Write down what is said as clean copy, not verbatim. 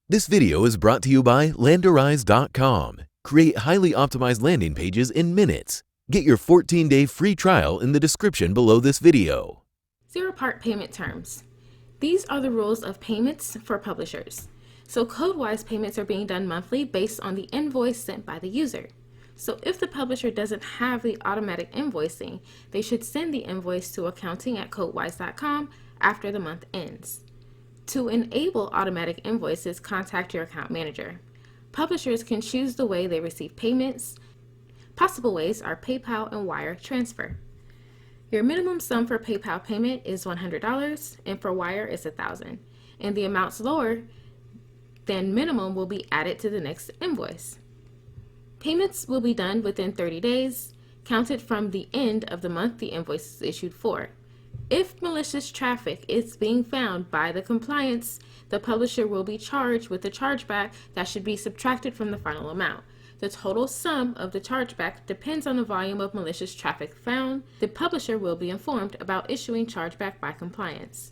This video is brought to you by Landerize.com. Create highly optimized landing pages in minutes. Get your 14-day free trial in the description below this video. Zeropark-Payment terms. These are the rules of payments for publishers. So Codewise payments are being done monthly based on the invoice sent by the user. So if the publisher doesn't have the automatic invoicing, they should send the invoice to accounting@codewise.com after the month ends. To enable automatic invoices, contact your account manager. Publishers can choose the way they receive payments. Possible ways are PayPal and wire transfer. Your minimum sum for PayPal payment is $100 and for wire is $1,000. And the amounts lower than minimum will be added to the next invoice. Payments will be done within 30 days, counted from the end of the month the invoice is issued for. If malicious traffic is being found by the compliance, the publisher will be charged with a chargeback that should be subtracted from the final amount. The total sum of the chargeback depends on the volume of malicious traffic found. The publisher will be informed about issuing chargeback by compliance.